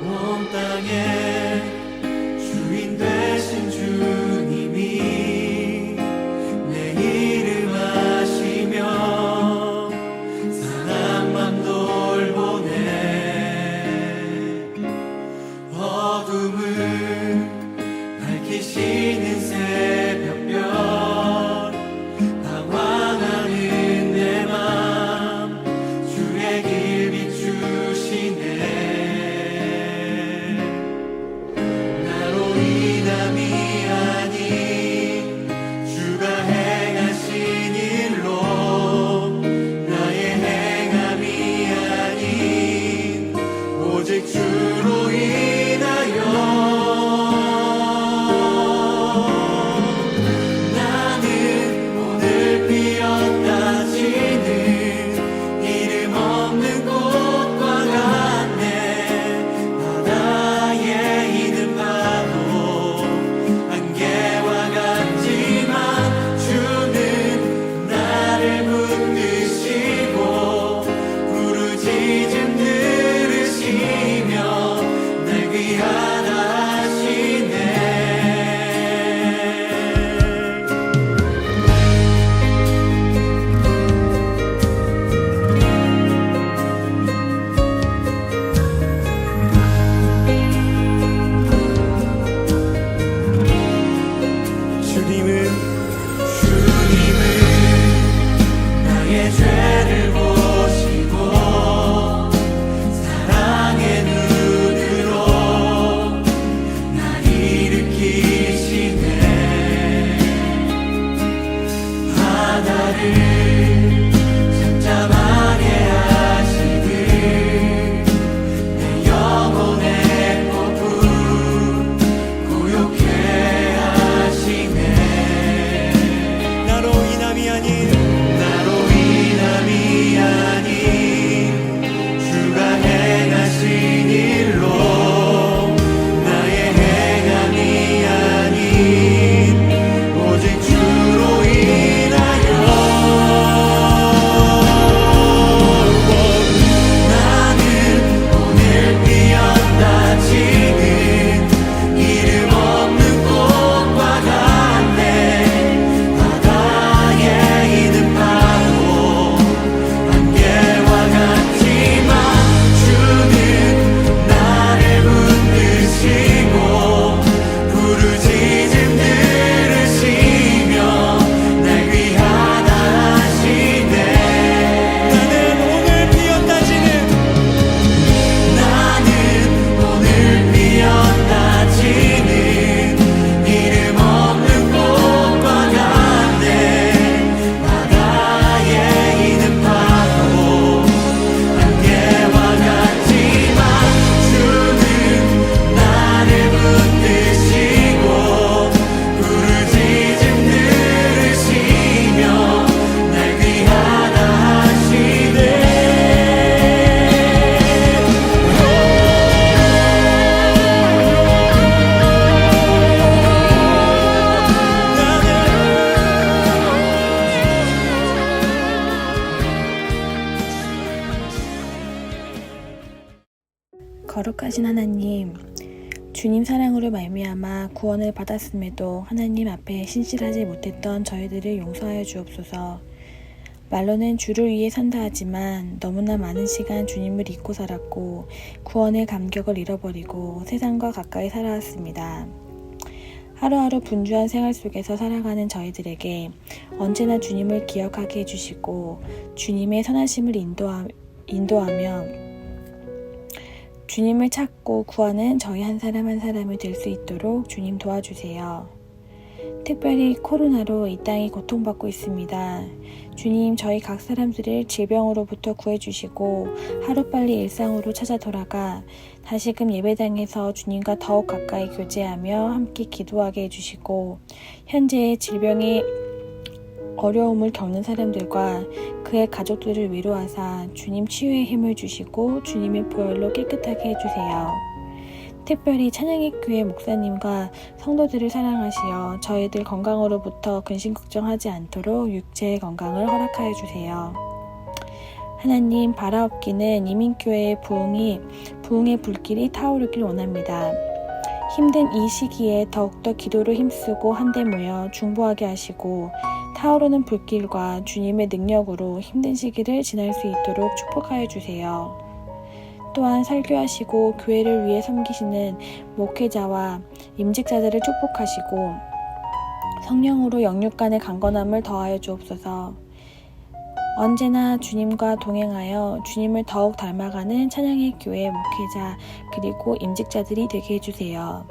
온 땅의 주인 되신 주님이 내 이름 아시며 사랑만 돌보네. 어둠을 밝히시는 새벽별 방황하는 내 맘 주의 길 비추시네. 주로 인하여 나는 오늘 피었다 지는 이름 없는 꽃과 같네. 바다에 있는 파도 안개와 같지만 주는 나를 붙드시고 부르짖음 날 귀하다 하시네. 주님은 나의 죄를 보시고 사랑의 눈으로 날 일으키시네. 바다를 잠잠하게 하시듯 내 영혼의 폭풍 고요케 하시네. 나로 인함이 아닌 주가 행하신 일로 나의 행함이 아닌 오직 주로 인하여 나는 오늘 피었다 지는 이름 없는 꽃과 같네. 바다에 있는 파도 안개와 같지만 주는 나를 붙드시고 부르짖음 들으시며 날 귀하다 하시네. 나는 오늘 피었다 지는 이름 없는 꽃과 같네. 바다에 있는 파도 안개와 같지만 주는 나를 붙드시고 부르짖음 들으시며 날 귀하다 하시네. 거룩하신 하나님, 주님 사랑으로 말미암아 구원을 받았음에도 하나님 앞에 신실하지 못했던 저희들을 용서하여 주옵소서. 말로는 주를 위해 산다 하지만 너무나 많은 시간 주님을 잊고 살았고 구원의 감격을 잃어버리고 세상과 가까이 살아왔습니다. 하루하루 분주한 생활 속에서 살아가는 저희들에게 언제나 주님을 기억하게 해주시고 주님의 선하심을 인도하며 주님을 찾고 구하는 저희 한 사람 한 사람이 될 수 있도록 주님 도와주세요. 특별히 코로나로 이 땅이 고통받고 있습니다. 주님, 저희 각 사람들을 질병으로부터 구해주시고 하루빨리 일상으로 찾아 돌아가 다시금 예배당에서 주님과 더욱 가까이 교제하며 함께 기도하게 해주시고 현재의 질병의 어려움을 겪는 사람들과 그의 가족들을 위로하사 주님 치유의 힘을 주시고 주님의 보혈로 깨끗하게 해주세요. 특별히 찬양의 교회 목사님과 성도들을 사랑하시어 저희들 건강으로부터 근심 걱정하지 않도록 육체의 건강을 허락하여 주세요. 하나님, 바라옵기는 이민교회의 부흥의 불길이 타오르길 원합니다. 힘든 이 시기에 더욱더 기도로 힘쓰고 한데 모여 중보하게 하시고 타오르는 불길과 주님의 능력으로 힘든 시기를 지날 수 있도록 축복하여 주세요. 또한 설교하시고 교회를 위해 섬기시는 목회자와 임직자들을 축복하시고 성령으로 영육 간의 강건함을 더하여 주옵소서. 언제나 주님과 동행하여 주님을 더욱 닮아가는 찬양의 교회 목회자 그리고 임직자들이 되게 해주세요.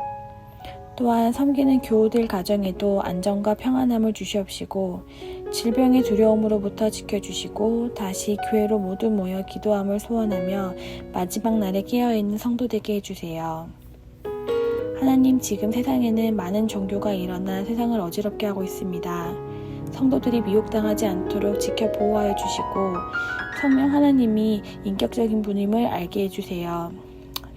또한 섬기는 교우들 가정에도 안정과 평안함을 주시옵시고 질병의 두려움으로부터 지켜주시고 다시 교회로 모두 모여 기도함을 소원하며 마지막 날에 깨어있는 성도 되게 해주세요. 하나님, 지금 세상에는 많은 종교가 일어나 세상을 어지럽게 하고 있습니다. 성도들이 미혹당하지 않도록 지켜 보호하여 주시고 성령 하나님이 인격적인 분임을 알게 해주세요.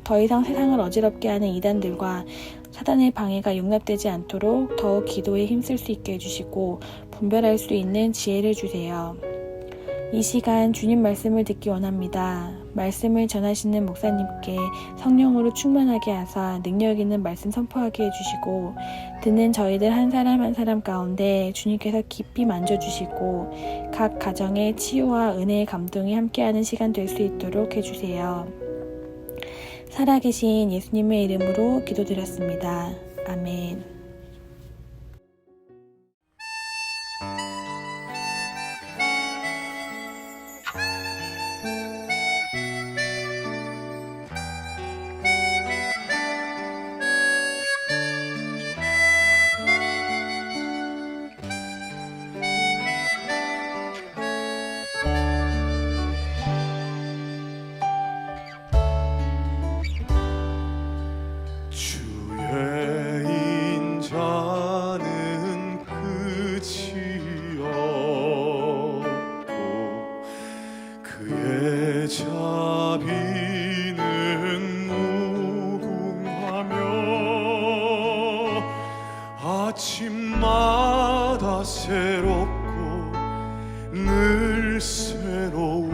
더 이상 세상을 어지럽게 하는 이단들과 사단의 방해가 용납되지 않도록 더욱 기도에 힘쓸 수 있게 해주시고 분별할 수 있는 지혜를 주세요. 이 시간 주님 말씀을 듣기 원합니다. 말씀을 전하시는 목사님께 성령으로 충만하게 하사 능력 있는 말씀 선포하게 해주시고 듣는 저희들 한 사람 한 사람 가운데 주님께서 깊이 만져주시고 각 가정의 치유와 은혜의 감동이 함께하는 시간 될 수 있도록 해주세요. 살아계신 예수님의 이름으로 기도드렸습니다. 아멘. 자비는 무궁하며 아침마다 새롭고 늘 새로우니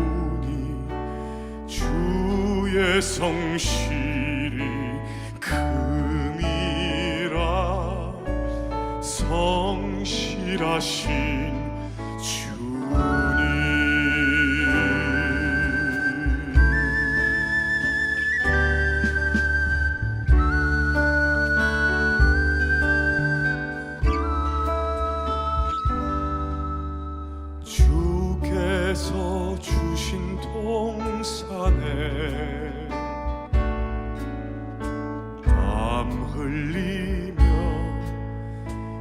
주의 성실이 금이라 성실하신 주께서 주신 동산에 땀 흘리며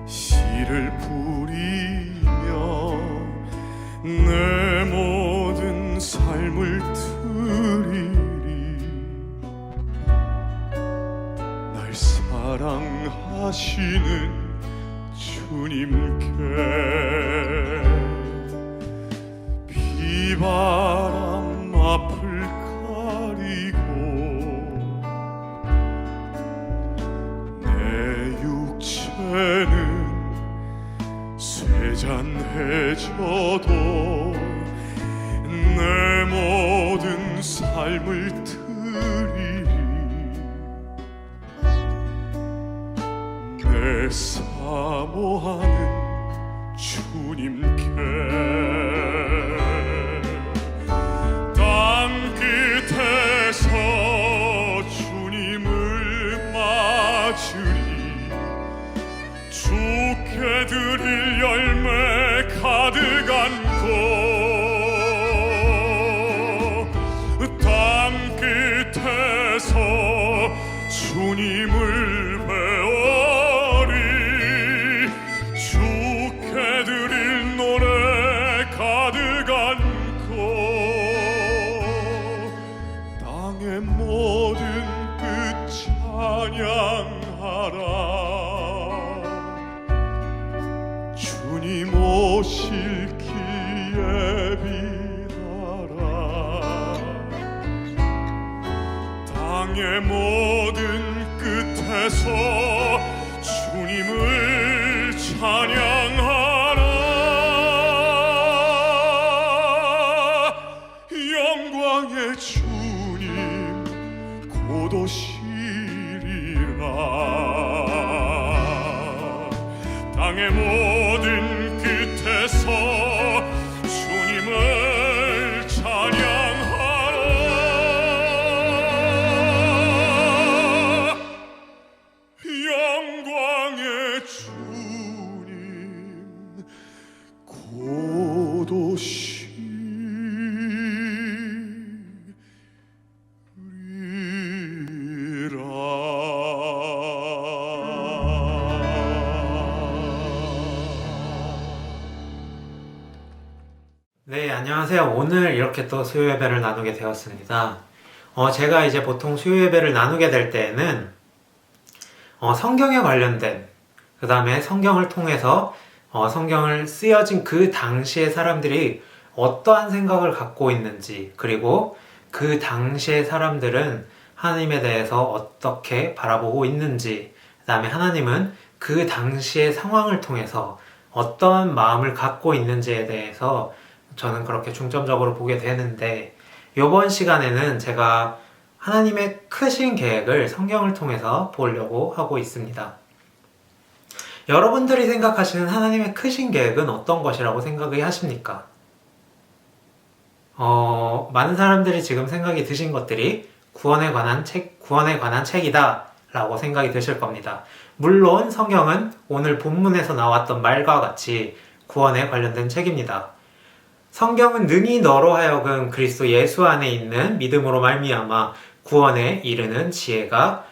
씨를 뿌리며 내 모든 삶을 드리리 날 사랑하시는 주님께 비바람 앞을 가리고 내 육체는 쇠잔해져도 내 모든 삶을 드리리 내 사모하는 주님께 주님을 맞으리 주께 드릴 열매 가득 안고 땅 끝에서 주님을 배우리 주께 드릴 노래 가득 안고 땅의 모든 끝 찬양하라 주님 오실 길 예비하라 땅의 모든 끝 끝에서 주님을 찬양하라. 영광의 주님 곧 오시리라. 땅의 모든 끝에서 주님을 찬양하라. 영광의 주님 곧 네, 안녕하세요. 오늘 이렇게 또 수요 예배를 나누게 되었습니다. 제가 이제 보통 수요 예배를 나누게 될 때에는 성경에 관련된, 그 다음에 성경을 통해서 성경을 쓰여진 그 당시의 사람들이 어떠한 생각을 갖고 있는지, 그리고 그 당시의 사람들은 하나님에 대해서 어떻게 바라보고 있는지, 그 다음에 하나님은 그 당시의 상황을 통해서 어떠한 마음을 갖고 있는지에 대해서 저는 그렇게 중점적으로 보게 되는데, 이번 시간에는 제가 하나님의 크신 계획을 성경을 통해서 보려고 하고 있습니다. 여러분들이 생각하시는 하나님의 크신 계획은 어떤 것이라고 생각을 하십니까? 많은 사람들이 지금 생각이 드신 것들이 구원에 관한 책이다 라고 생각이 드실 겁니다. 물론 성경은 오늘 본문에서 나왔던 말과 같이 구원에 관련된 책입니다. 성경은 능히 너로 하여금 그리스도 예수 안에 있는 믿음으로 말미암아 구원에 이르는 지혜가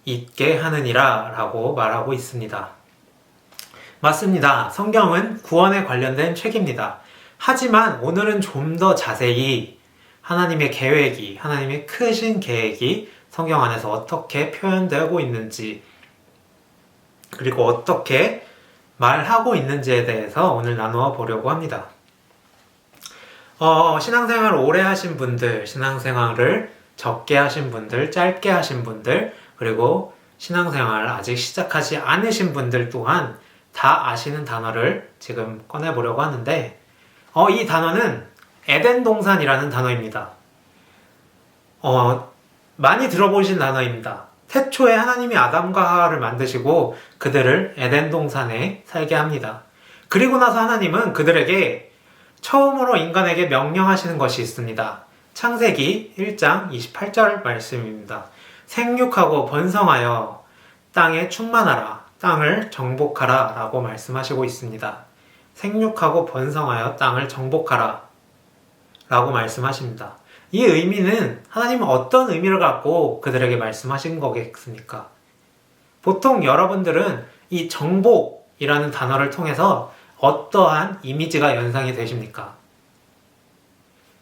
있게 하느니라 라고 말하고 있습니다. 맞습니다. 성경은 구원에 관련된 책입니다. 하지만 오늘은 좀 더 자세히 하나님의 계획이, 하나님의 크신 계획이 성경 안에서 어떻게 표현되고 있는지, 그리고 어떻게 말하고 있는지에 대해서 오늘 나누어 보려고 합니다. 신앙생활 오래 하신 분들, 신앙생활을 적게 하신 분들, 짧게 하신 분들, 그리고 신앙생활 아직 시작하지 않으신 분들 또한 다 아시는 단어를 지금 꺼내보려고 하는데, 이 단어는 에덴 동산이라는 단어입니다. 많이 들어보신 단어입니다. 태초에 하나님이 아담과 하와를 만드시고 그들을 에덴 동산에 살게 합니다. 그리고 나서 하나님은 그들에게 처음으로 인간에게 명령하시는 것이 있습니다. 창세기 1장 28절 말씀입니다. 생육하고 번성하여 땅에 충만하라, 땅을 정복하라 라고 말씀하시고 있습니다. 생육하고 번성하여 땅을 정복하라 라고 말씀하십니다. 이 의미는 하나님은 어떤 의미를 갖고 그들에게 말씀하신 거겠습니까? 보통 여러분들은 이 정복이라는 단어를 통해서 어떠한 이미지가 연상이 되십니까?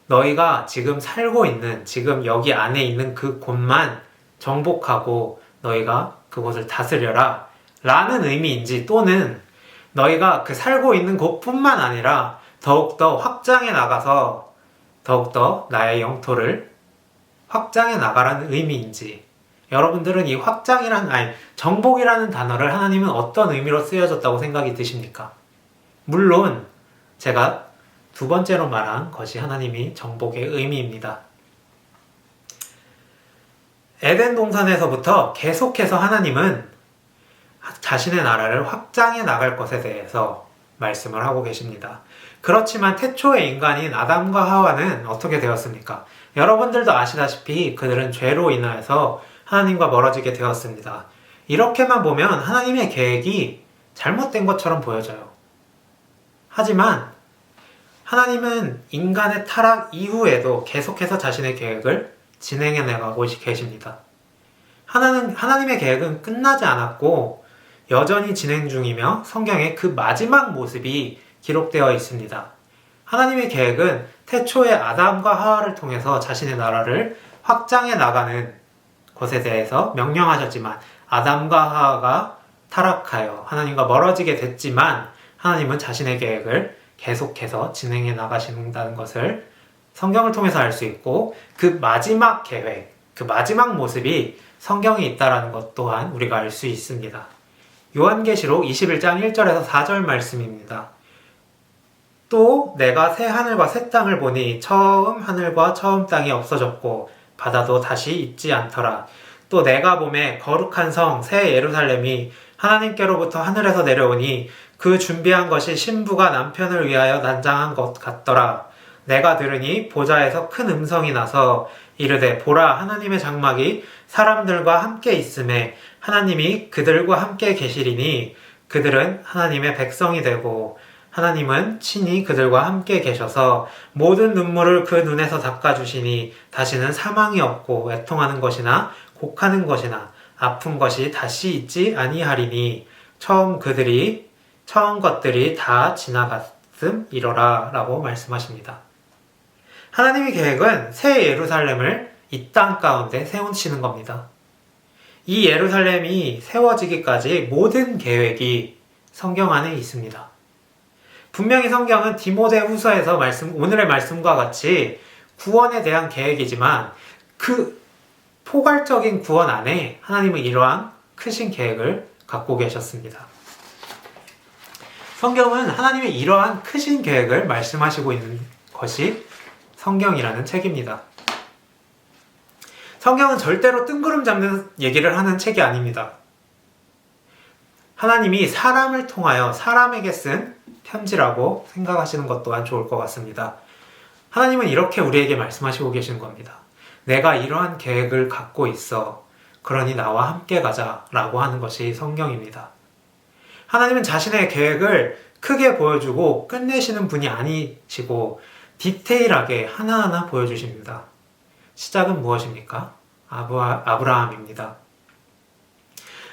너희가 지금 살고 있는, 지금 여기 안에 있는 그 곳만 정복하고 너희가 그곳을 다스려라 라는 의미인지, 또는 너희가 그 살고 있는 곳뿐만 아니라 더욱더 확장해 나가서 더욱더 나의 영토를 확장해 나가라는 의미인지, 여러분들은 이 정복이라는 단어를 하나님은 어떤 의미로 쓰여졌다고 생각이 드십니까? 물론 제가 두 번째로 말한 것이 하나님이 정복의 의미입니다. 에덴 동산에서부터 계속해서 하나님은 자신의 나라를 확장해 나갈 것에 대해서 말씀을 하고 계십니다. 그렇지만 태초의 인간인 아담과 하와는 어떻게 되었습니까? 여러분들도 아시다시피 그들은 죄로 인하여서 하나님과 멀어지게 되었습니다. 이렇게만 보면 하나님의 계획이 잘못된 것처럼 보여져요. 하지만 하나님은 인간의 타락 이후에도 계속해서 자신의 계획을 진행해 나가고 계십니다. 하나님의 계획은 끝나지 않았고 여전히 진행 중이며 성경에 그 마지막 모습이 기록되어 있습니다. 하나님의 계획은 태초의 아담과 하와를 통해서 자신의 나라를 확장해 나가는 것에 대해서 명령하셨지만, 아담과 하와가 타락하여 하나님과 멀어지게 됐지만 하나님은 자신의 계획을 계속해서 진행해 나가신다는 것을 성경을 통해서 알 수 있고, 그 마지막 계획, 그 마지막 모습이 성경에 있다라는 것 또한 우리가 알 수 있습니다. 요한계시록 21장 1절에서 4절 말씀입니다. 또 내가 새 하늘과 새 땅을 보니 처음 하늘과 처음 땅이 없어졌고 바다도 다시 있지 않더라. 또 내가 보매 거룩한 성 새 예루살렘이 하나님께로부터 하늘에서 내려오니 그 준비한 것이 신부가 남편을 위하여 난장한 것 같더라. 내가 들으니 보좌에서 큰 음성이 나서 이르되 보라 하나님의 장막이 사람들과 함께 있음에 하나님이 그들과 함께 계시리니 그들은 하나님의 백성이 되고 하나님은 친히 그들과 함께 계셔서 모든 눈물을 그 눈에서 닦아주시니 다시는 사망이 없고 애통하는 것이나 곡하는 것이나 아픈 것이 다시 있지 아니하리니 처음 것들이 다 지나갔음이러라 라고 말씀하십니다. 하나님의 계획은 새 예루살렘을 이 땅 가운데 세우시는 겁니다. 이 예루살렘이 세워지기까지 모든 계획이 성경 안에 있습니다. 분명히 성경은 디모데후서에서 오늘의 말씀과 같이 구원에 대한 계획이지만 그 포괄적인 구원 안에 하나님은 이러한 크신 계획을 갖고 계셨습니다. 성경은 하나님의 이러한 크신 계획을 말씀하시고 있는 것이 성경이라는 책입니다. 성경은 절대로 뜬구름 잡는 얘기를 하는 책이 아닙니다. 하나님이 사람을 통하여 사람에게 쓴 편지라고 생각하시는 것 또한 좋을 것 같습니다. 하나님은 이렇게 우리에게 말씀하시고 계신 겁니다. 내가 이러한 계획을 갖고 있어. 그러니 나와 함께 가자 라고 하는 것이 성경입니다. 하나님은 자신의 계획을 크게 보여주고 끝내시는 분이 아니시고 디테일하게 하나하나 보여주십니다. 시작은 무엇입니까? 아브라함입니다.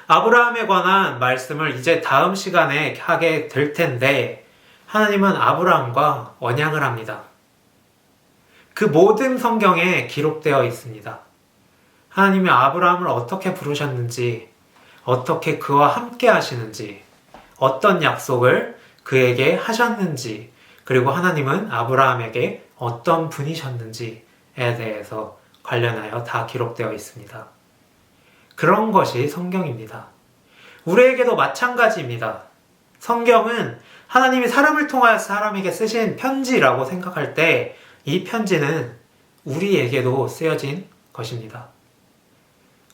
아브라함에 관한 말씀을 이제 다음 시간에 하게 될 텐데 하나님은 아브라함과 언약을 합니다. 그 모든 성경에 기록되어 있습니다. 하나님이 아브라함을 어떻게 부르셨는지, 어떻게 그와 함께 하시는지, 어떤 약속을 그에게 하셨는지, 그리고 하나님은 아브라함에게 어떤 분이셨는지에 대해서 관련하여 다 기록되어 있습니다. 그런 것이 성경입니다. 우리에게도 마찬가지입니다. 성경은 하나님이 사람을 통하여 사람에게 쓰신 편지라고 생각할 때 이 편지는 우리에게도 쓰여진 것입니다.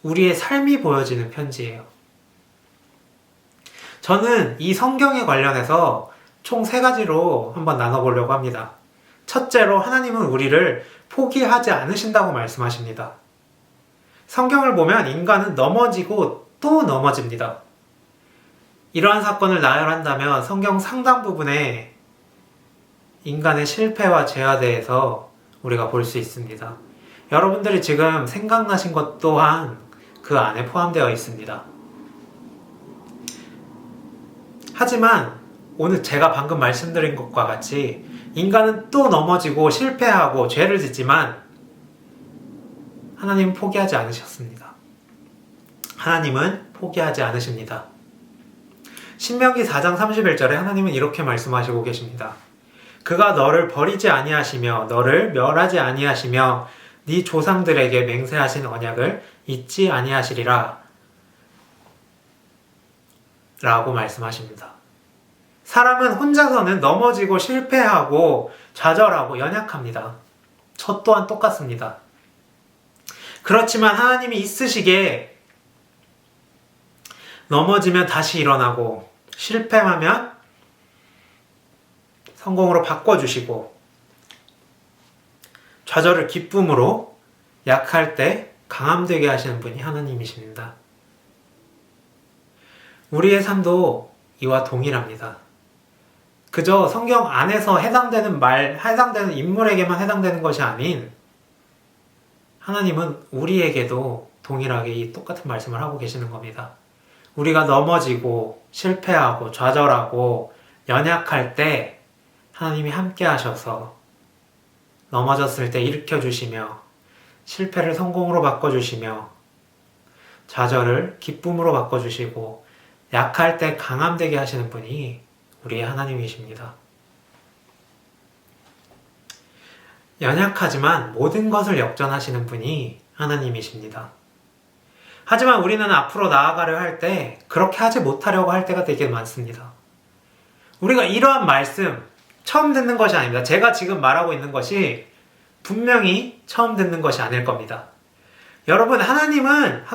우리의 삶이 보여지는 편지예요. 저는 이 성경에 관련해서 총 3가지로 한번 나눠보려고 합니다. 첫째로 하나님은 우리를 포기하지 않으신다고 말씀하십니다. 성경을 보면 인간은 넘어지고 또 넘어집니다. 이러한 사건을 나열한다면 성경 상당 부분에 인간의 실패와 죄에 대해서 우리가 볼 수 있습니다. 여러분들이 지금 생각나신 것 또한 그 안에 포함되어 있습니다. 하지만 오늘 제가 방금 말씀드린 것과 같이 인간은 또 넘어지고 실패하고 죄를 짓지만 하나님은 포기하지 않으셨습니다. 하나님은 포기하지 않으십니다. 신명기 4장 31절에 하나님은 이렇게 말씀하시고 계십니다. 그가 너를 버리지 아니하시며 너를 멸하지 아니하시며 네 조상들에게 맹세하신 언약을 잊지 아니하시리라 라고 말씀하십니다. 사람은 혼자서는 넘어지고 실패하고 좌절하고 연약합니다. 저 또한 똑같습니다. 그렇지만 하나님이 있으시기에 넘어지면 다시 일어나고 실패하면 성공으로 바꿔주시고 좌절을 기쁨으로 약할 때 강함되게 하시는 분이 하나님이십니다. 우리의 삶도 이와 동일합니다. 그저 성경 안에서 해당되는 인물에게만 해당되는 것이 아닌 하나님은 우리에게도 동일하게 이 똑같은 말씀을 하고 계시는 겁니다. 우리가 넘어지고 실패하고 좌절하고 연약할 때 하나님이 함께 하셔서 넘어졌을 때 일으켜주시며 실패를 성공으로 바꿔주시며 좌절을 기쁨으로 바꿔주시고 약할 때 강함되게 하시는 분이 우리의 하나님이십니다. 연약하지만 모든 것을 역전하시는 분이 하나님이십니다. 하지만 우리는 앞으로 나아가려 할 때 그렇게 하지 못하려고 할 때가 되게 많습니다. 우리가 이러한 말씀 처음 듣는 것이 아닙니다. 제가 지금 말하고 있는 것이 분명히 처음 듣는 것이 아닐 겁니다. 여러분, 하나님을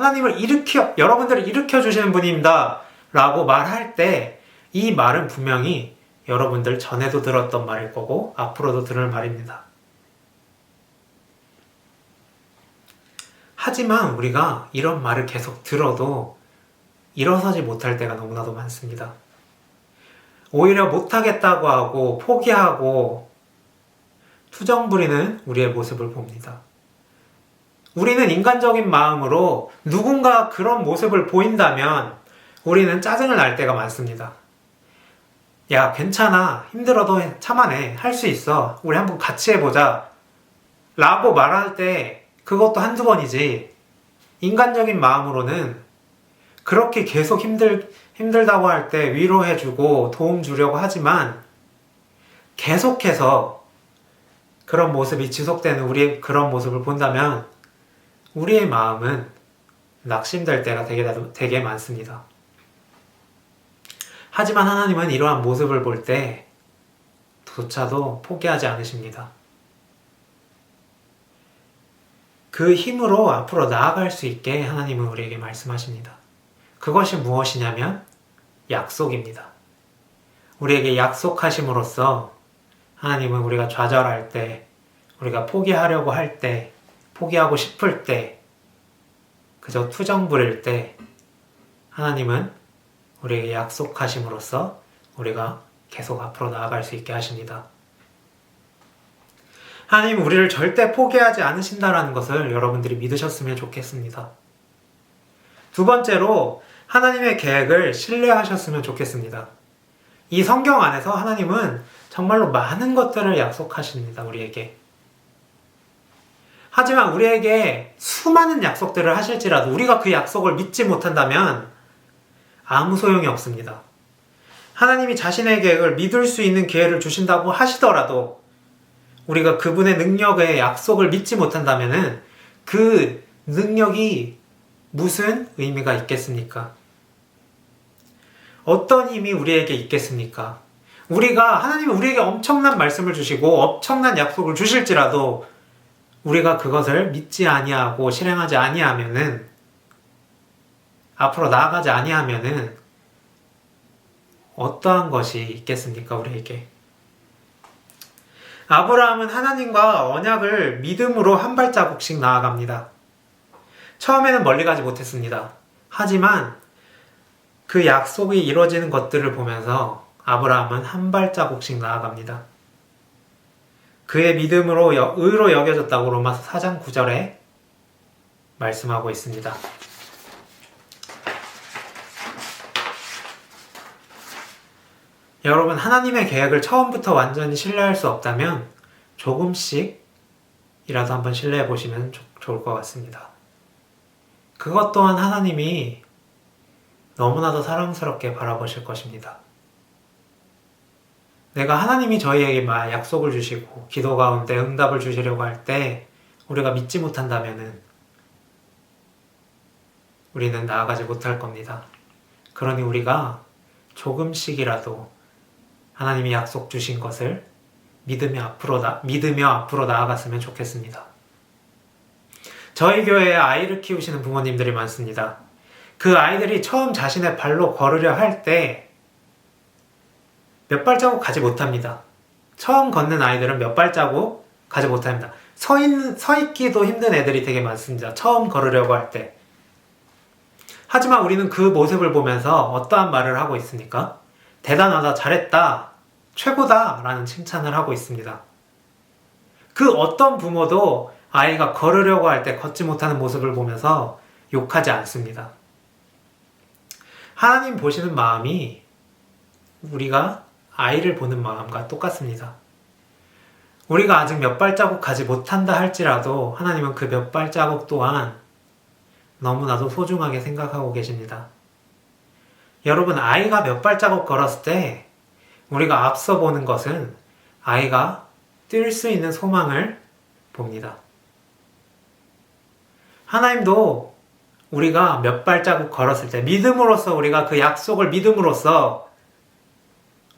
여러분들을 일으켜 주시는 분입니다 라고 말할 때 이 말은 분명히 여러분들 전에도 들었던 말일 거고 앞으로도 들을 말입니다. 하지만 우리가 이런 말을 계속 들어도 일어서지 못할 때가 너무나도 많습니다. 오히려 못하겠다고 하고 포기하고 투정 부리는 우리의 모습을 봅니다. 우리는 인간적인 마음으로 누군가 그런 모습을 보인다면 우리는 짜증을 날 때가 많습니다. 야, 괜찮아. 힘들어도 참아내. 할 수 있어. 우리 한번 같이 해보자. 라고 말할 때 그것도 한두 번이지. 인간적인 마음으로는 그렇게 계속 힘들다고 할 때 위로해주고 도움 주려고 하지만 계속해서 그런 모습이 지속되는 우리의 그런 모습을 본다면 우리의 마음은 낙심될 때가 되게 많습니다. 하지만 하나님은 이러한 모습을 볼 때 조차도 포기하지 않으십니다. 그 힘으로 앞으로 나아갈 수 있게 하나님은 우리에게 말씀하십니다. 그것이 무엇이냐면 약속입니다. 우리에게 약속하심으로써 하나님은 우리가 좌절할 때, 우리가 포기하려고 할 때, 포기하고 싶을 때, 그저 투정 부릴 때 하나님은 우리에게 약속하심으로써 우리가 계속 앞으로 나아갈 수 있게 하십니다. 하나님은 우리를 절대 포기하지 않으신다는 것을 여러분들이 믿으셨으면 좋겠습니다. 두 번째로 하나님의 계획을 신뢰하셨으면 좋겠습니다. 이 성경 안에서 하나님은 정말로 많은 것들을 약속하십니다. 우리에게. 하지만 우리에게 수많은 약속들을 하실지라도 우리가 그 약속을 믿지 못한다면 아무 소용이 없습니다. 하나님이 자신의 계획을 믿을 수 있는 기회를 주신다고 하시더라도 우리가 그분의 능력의 약속을 믿지 못한다면 그 능력이 무슨 의미가 있겠습니까? 어떤 힘이 우리에게 있겠습니까? 하나님이 우리에게 엄청난 말씀을 주시고 엄청난 약속을 주실지라도 우리가 그것을 믿지 아니하고 실행하지 아니하면은 앞으로 나아가지 아니하면은 어떠한 것이 있겠습니까? 우리에게. 아브라함은 하나님과 언약을 믿음으로 한 발자국씩 나아갑니다. 처음에는 멀리 가지 못했습니다. 하지만 그 약속이 이루어지는 것들을 보면서 아브라함은 한 발자국씩 나아갑니다. 그의 믿음으로 의로 여겨졌다고 로마서 4장 9절에 말씀하고 있습니다. 여러분, 하나님의 계획을 처음부터 완전히 신뢰할 수 없다면 조금씩이라도 한번 신뢰해 보시면 좋을 것 같습니다. 그것 또한 하나님이 너무나도 사랑스럽게 바라보실 것입니다. 내가 하나님이 저희에게 약속을 주시고 기도 가운데 응답을 주시려고 할 때 우리가 믿지 못한다면 우리는 나아가지 못할 겁니다. 그러니 우리가 조금씩이라도 하나님이 약속 주신 것을 믿으며 앞으로 나아갔으면 좋겠습니다. 저희 교회에 아이를 키우시는 부모님들이 많습니다. 그 아이들이 처음 자신의 발로 걸으려 할 때 몇 발자국 가지 못합니다. 처음 걷는 아이들은 몇 발자국 가지 못합니다. 서 있기도 힘든 애들이 되게 많습니다. 처음 걸으려고 할 때. 하지만 우리는 그 모습을 보면서 어떠한 말을 하고 있습니까? 대단하다, 잘했다, 최고다 라는 칭찬을 하고 있습니다. 그 어떤 부모도 아이가 걸으려고 할 때 걷지 못하는 모습을 보면서 욕하지 않습니다. 하나님 보시는 마음이 우리가 아이를 보는 마음과 똑같습니다. 우리가 아직 몇 발자국 가지 못한다 할지라도 하나님은 그 몇 발자국 또한 너무나도 소중하게 생각하고 계십니다. 여러분, 아이가 몇 발자국 걸었을 때 우리가 앞서 보는 것은 아이가 뛸 수 있는 소망을 봅니다. 하나님도 우리가 몇 발자국 걸었을 때, 믿음으로써 우리가 그 약속을 믿음으로써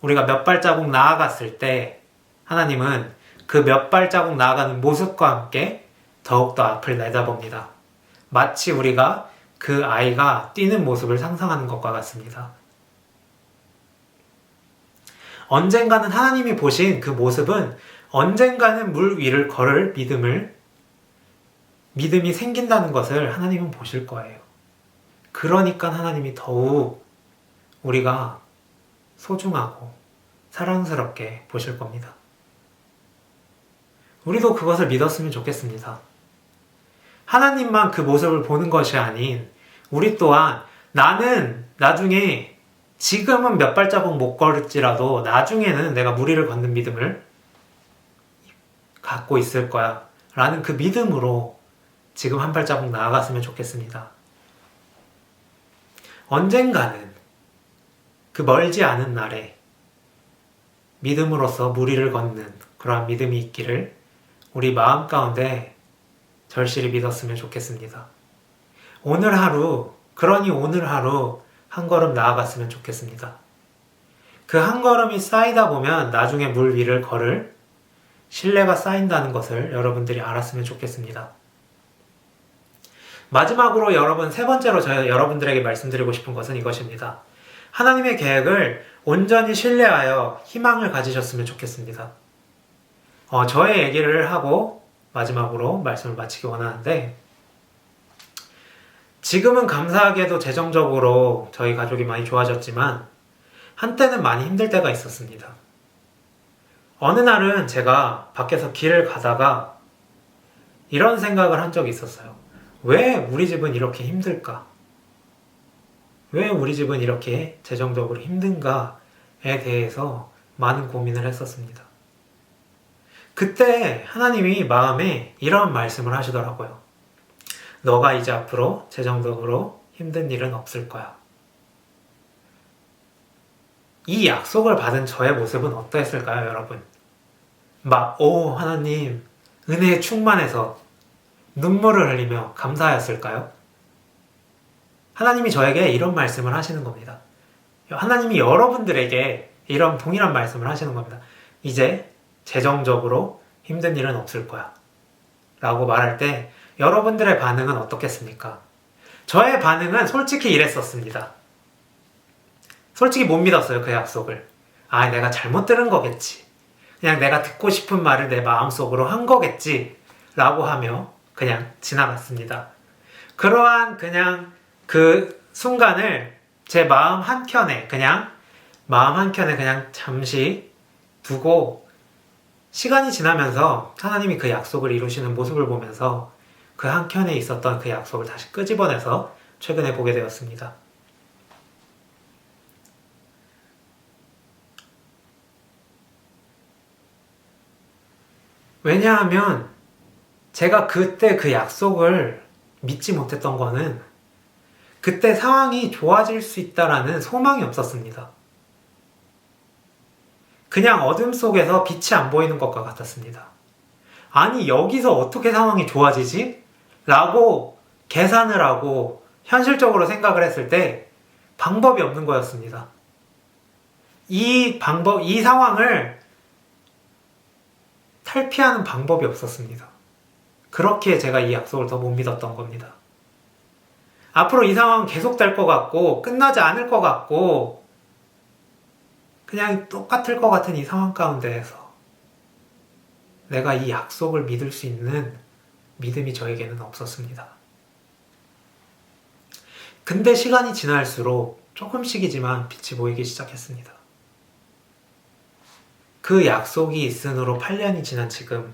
우리가 몇 발자국 나아갔을 때 하나님은 그 몇 발자국 나아가는 모습과 함께 더욱더 앞을 내다봅니다. 마치 우리가 그 아이가 뛰는 모습을 상상하는 것과 같습니다. 언젠가는 하나님이 보신 그 모습은 언젠가는 물 위를 걸을 믿음이 생긴다는 것을 하나님은 보실 거예요. 그러니까 하나님이 더욱 우리가 소중하고 사랑스럽게 보실 겁니다. 우리도 그것을 믿었으면 좋겠습니다. 하나님만 그 모습을 보는 것이 아닌 우리 또한 나는 나중에 지금은 몇 발자국 못 걸을지라도 나중에는 내가 물 위를 걷는 믿음을 갖고 있을 거야 라는 그 믿음으로 지금 한 발자국 나아갔으면 좋겠습니다. 언젠가는 그 멀지 않은 날에 믿음으로써 물 위를 걷는 그러한 믿음이 있기를 우리 마음 가운데 절실히 믿었으면 좋겠습니다. 오늘 하루 한 걸음 나아갔으면 좋겠습니다. 그 한 걸음이 쌓이다 보면 나중에 물 위를 걸을 신뢰가 쌓인다는 것을 여러분들이 알았으면 좋겠습니다. 마지막으로 여러분, 세 번째로 제가 여러분들에게 말씀드리고 싶은 것은 이것입니다. 하나님의 계획을 온전히 신뢰하여 희망을 가지셨으면 좋겠습니다. 저의 얘기를 하고 마지막으로 말씀을 마치기 원하는데, 지금은 감사하게도 재정적으로 저희 가족이 많이 좋아졌지만 한때는 많이 힘들 때가 있었습니다. 어느 날은 제가 밖에서 길을 가다가 이런 생각을 한 적이 있었어요. 왜 우리 집은 이렇게 힘들까? 왜 우리 집은 이렇게 재정적으로 힘든가에 대해서 많은 고민을 했었습니다. 그때 하나님이 마음에 이런 말씀을 하시더라고요. 너가 이제 앞으로 재정적으로 힘든 일은 없을 거야. 이 약속을 받은 저의 모습은 어떠했을까요, 여러분? 하나님, 은혜에 충만해서 눈물을 흘리며 감사하였을까요? 하나님이 저에게 이런 말씀을 하시는 겁니다. 하나님이 여러분들에게 이런 동일한 말씀을 하시는 겁니다. 이제 재정적으로 힘든 일은 없을 거야 라고 말할 때 여러분들의 반응은 어떻겠습니까? 저의 반응은 솔직히 이랬었습니다. 솔직히 못 믿었어요, 그 약속을. 내가 잘못 들은 거겠지. 그냥 내가 듣고 싶은 말을 내 마음속으로 한 거겠지 라고 하며 그냥 지나갔습니다. 그러한 그냥 그 순간을 제 마음 한켠에 그냥 잠시 두고 시간이 지나면서 하나님이 그 약속을 이루시는 모습을 보면서 그 한켠에 있었던 그 약속을 다시 끄집어내서 최근에 보게 되었습니다. 왜냐하면 제가 그때 그 약속을 믿지 못했던 거는 그때 상황이 좋아질 수 있다라는 소망이 없었습니다. 그냥 어둠 속에서 빛이 안 보이는 것과 같았습니다. 아니, 여기서 어떻게 상황이 좋아지지? 라고 계산을 하고 현실적으로 생각을 했을 때 방법이 없는 거였습니다. 이 상황을 탈피하는 방법이 없었습니다. 그렇기에 제가 이 약속을 더 못 믿었던 겁니다. 앞으로 이 상황은 계속될 것 같고 끝나지 않을 것 같고 그냥 똑같을 것 같은 이 상황 가운데에서 내가 이 약속을 믿을 수 있는 믿음이 저에게는 없었습니다. 근데 시간이 지날수록 조금씩이지만 빛이 보이기 시작했습니다. 그 약속이 있으므로 8년이 지난 지금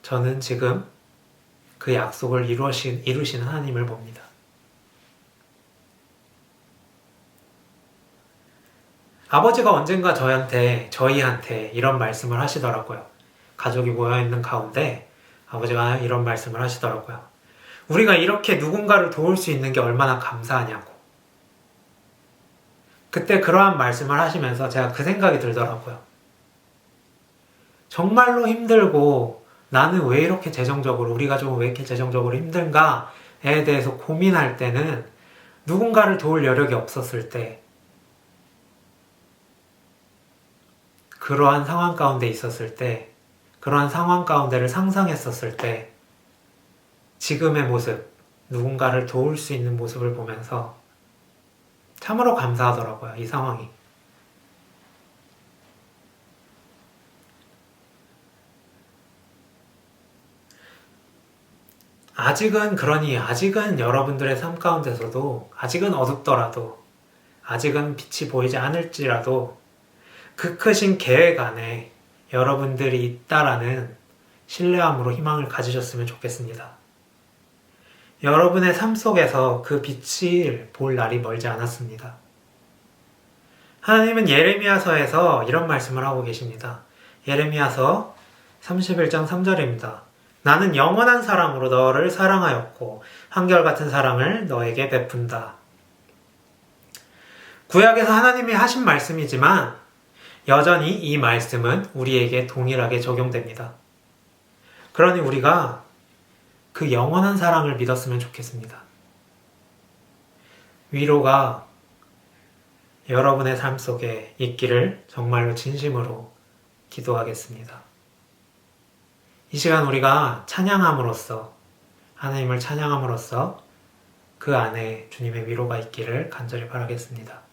저는 지금 그 약속을 이루시는 하나님을 봅니다. 아버지가 언젠가 저희한테 이런 말씀을 하시더라고요. 가족이 모여있는 가운데 아버지가 이런 말씀을 하시더라고요. 우리가 이렇게 누군가를 도울 수 있는 게 얼마나 감사하냐고. 그때 그러한 말씀을 하시면서 제가 그 생각이 들더라고요. 정말로 힘들고 나는 왜 이렇게 재정적으로, 우리 가족은 왜 이렇게 재정적으로 힘든가에 대해서 고민할 때는 누군가를 도울 여력이 없었을 때, 그러한 상황 가운데 있었을 때, 그러한 상황 가운데를 상상했었을 때, 지금의 모습, 누군가를 도울 수 있는 모습을 보면서 참으로 감사하더라고요, 이 상황이. 아직은 여러분들의 삶 가운데서도, 아직은 어둡더라도, 아직은 빛이 보이지 않을지라도, 그 크신 계획 안에 여러분들이 있다라는 신뢰함으로 희망을 가지셨으면 좋겠습니다. 여러분의 삶 속에서 그 빛을 볼 날이 멀지 않았습니다. 하나님은 예레미야서에서 이런 말씀을 하고 계십니다. 예레미야서 31장 3절입니다. 나는 영원한 사랑으로 너를 사랑하였고 한결같은 사랑을 너에게 베푼다. 구약에서 하나님이 하신 말씀이지만 여전히 이 말씀은 우리에게 동일하게 적용됩니다. 그러니 우리가 그 영원한 사랑을 믿었으면 좋겠습니다. 위로가 여러분의 삶 속에 있기를 정말로 진심으로 기도하겠습니다. 이 시간 우리가 찬양함으로써, 하나님을 찬양함으로써 그 안에 주님의 위로가 있기를 간절히 바라겠습니다.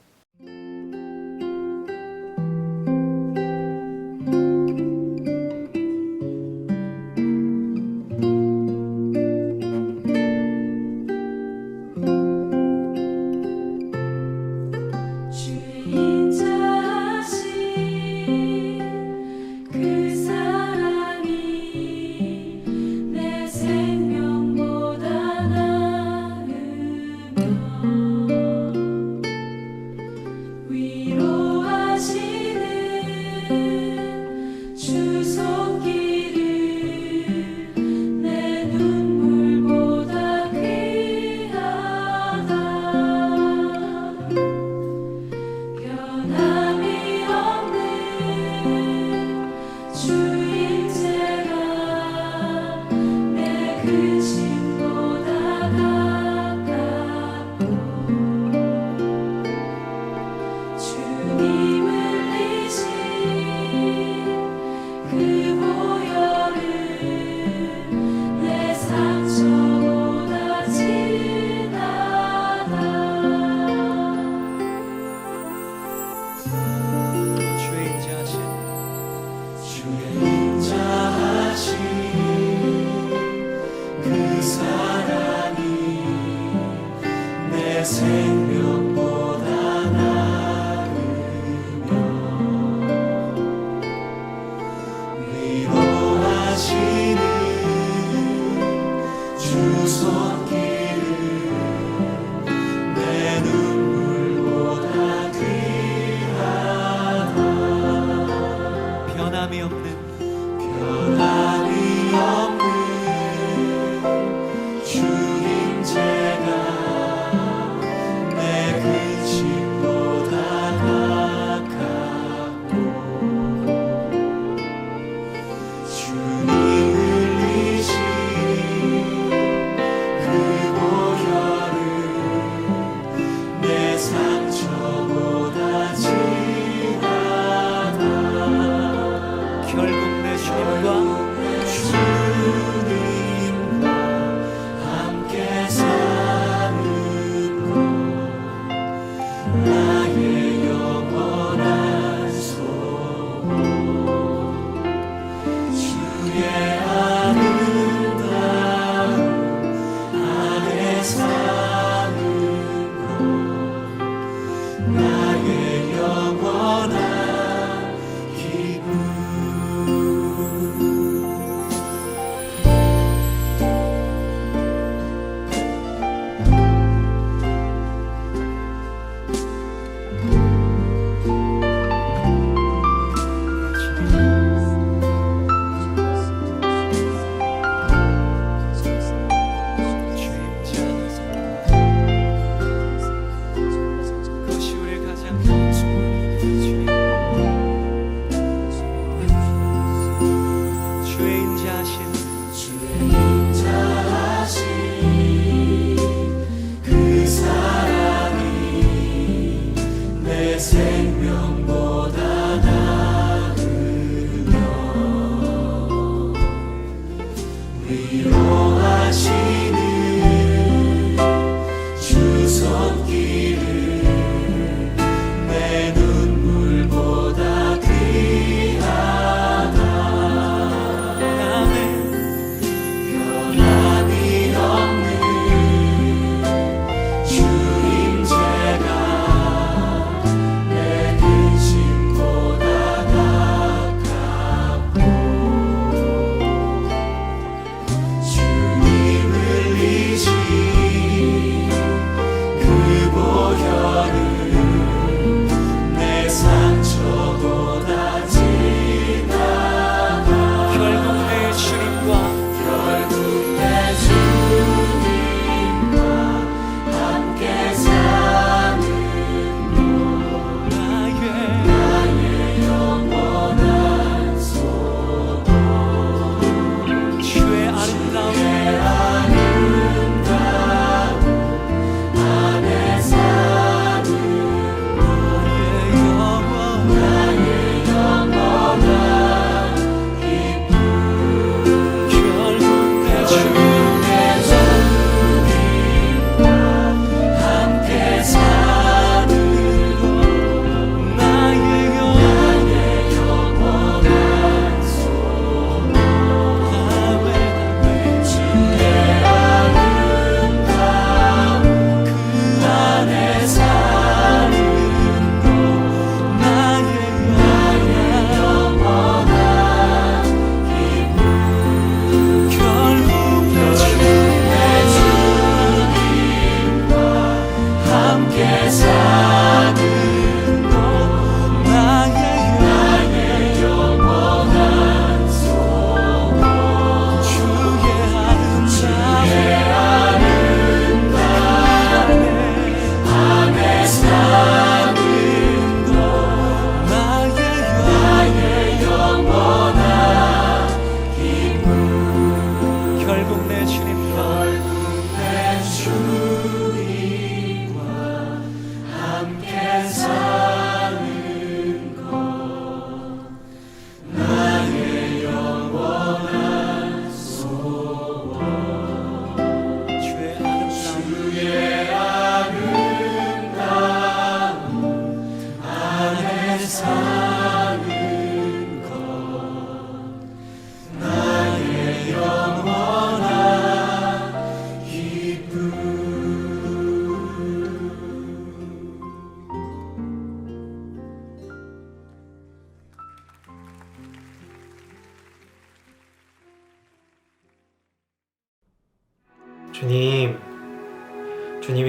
주님이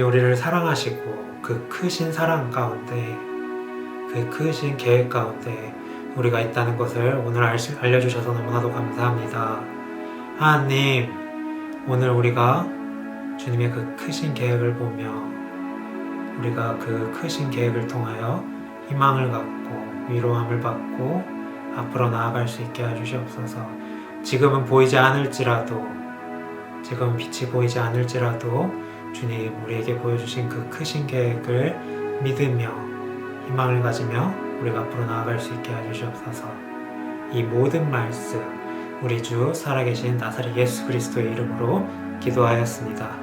우리를 사랑하시고 그 크신 사랑 가운데, 그 크신 계획 가운데 우리가 있다는 것을 오늘 알려주셔서 너무나도 감사합니다. 하나님, 오늘 우리가 주님의 그 크신 계획을 보며 우리가 그 크신 계획을 통하여 희망을 갖고 위로함을 받고 앞으로 나아갈 수 있게 해주시옵소서. 지금은 보이지 않을지라도, 지금 빛이 보이지 않을지라도 주님 우리에게 보여주신 그 크신 계획을 믿으며 희망을 가지며 우리가 앞으로 나아갈 수 있게 해주시옵소서. 이 모든 말씀 우리 주 살아계신 나사렛 예수 그리스도의 이름으로 기도하였습니다.